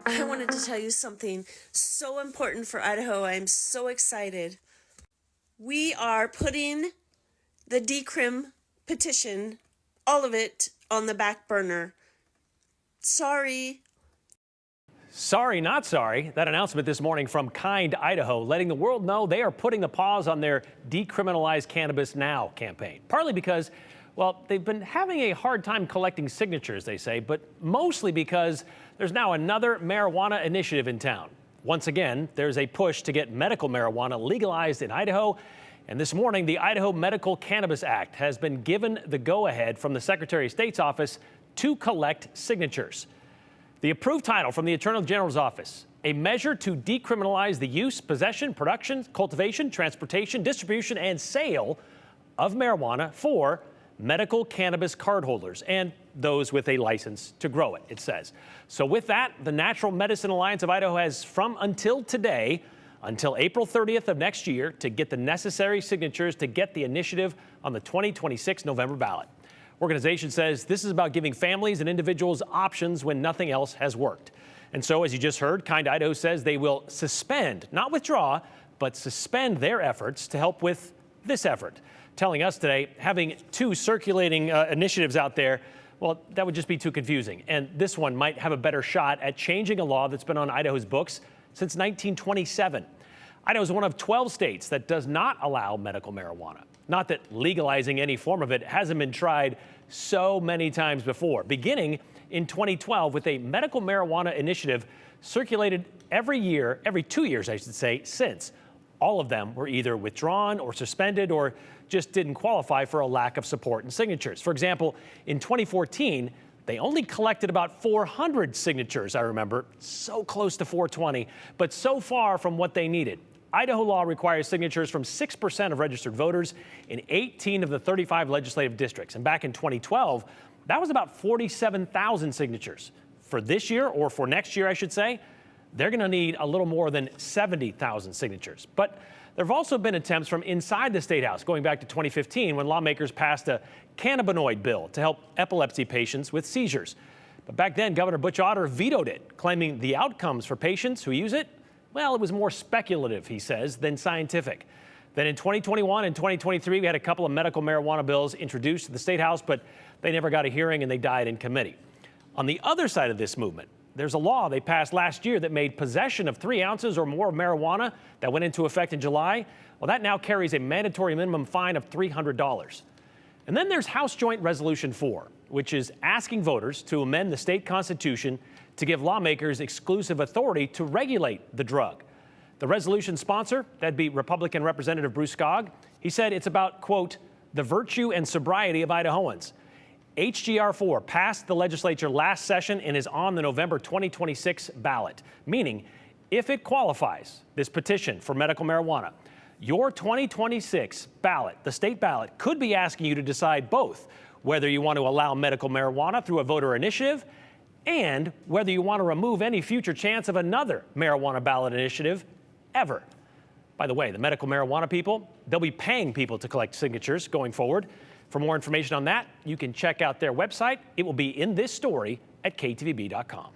I wanted to tell you something so important for Idaho. I'm so excited. We are putting the decrim petition, all of it, on the back burner. Sorry. Sorry, not sorry. That announcement this morning from Kind, Idaho, letting the world know they are putting the pause on their Decriminalize Cannabis Now campaign. Partly because, well, they've been having a hard time collecting signatures, they say, but mostly because there's now another marijuana initiative in town. Once again, there's a push to get medical marijuana legalized in Idaho. And this morning, the Idaho Medical Cannabis Act has been given the go-ahead from the Secretary of State's office to collect signatures. The approved title from the Attorney General's office, a measure to decriminalize the use, possession, production, cultivation, transportation, distribution, and sale of marijuana for medical cannabis cardholders and those with a license to grow it, it says. So with that, the Natural Medicine Alliance of Idaho has from until today, until April 30th of next year, to get the necessary signatures to get the initiative on the 2026 November ballot. Organization says this is about giving families and individuals options when nothing else has worked. And so, as you just heard, Kind Idaho says they will suspend, not withdraw, but suspend their efforts to help with this effort. Telling us today, having two circulating initiatives out there, well, that would just be too confusing. And this one might have a better shot at changing a law that's been on Idaho's books since 1927. Idaho is one of 12 states that does not allow medical marijuana. Not that legalizing any form of it hasn't been tried so many times before, beginning in 2012 with a medical marijuana initiative circulated every 2 years, I should say, since. All of them were either withdrawn or suspended or just didn't qualify for a lack of support and signatures. For example, in 2014, they only collected about 400 signatures, I remember, so close to 420, but so far from what they needed. Idaho law requires signatures from 6% of registered voters in 18 of the 35 legislative districts. And back in 2012, that was about 47,000 signatures. For this year, or for next year, I should say, they're going to need a little more than 70,000 signatures. But there have also been attempts from inside the State House, going back to 2015, when lawmakers passed a cannabinoid bill to help epilepsy patients with seizures. But back then, Governor Butch Otter vetoed it, claiming the outcomes for patients who use it, well, it was more speculative, he says, than scientific. Then in 2021 and 2023, we had a couple of medical marijuana bills introduced to the State House, but they never got a hearing and they died in committee. On the other side of this movement, there's a law they passed last year that made possession of 3 ounces or more of marijuana that went into effect in July. Well, that now carries a mandatory minimum fine of $300. And then there's House Joint Resolution 4, which is asking voters to amend the state constitution to give lawmakers exclusive authority to regulate the drug. The resolution sponsor, that'd be Republican Representative Bruce Skog, he said it's about, quote, the virtue and sobriety of Idahoans. HGR 4 passed the legislature last session and is on the November 2026 ballot, meaning if it qualifies, this petition for medical marijuana, your 2026 ballot, the state ballot, could be asking you to decide both whether you want to allow medical marijuana through a voter initiative and whether you want to remove any future chance of another marijuana ballot initiative ever. By the way, the medical marijuana people, they'll be paying people to collect signatures going forward. For more information on that, you can check out their website. It will be in this story at ktvb.com.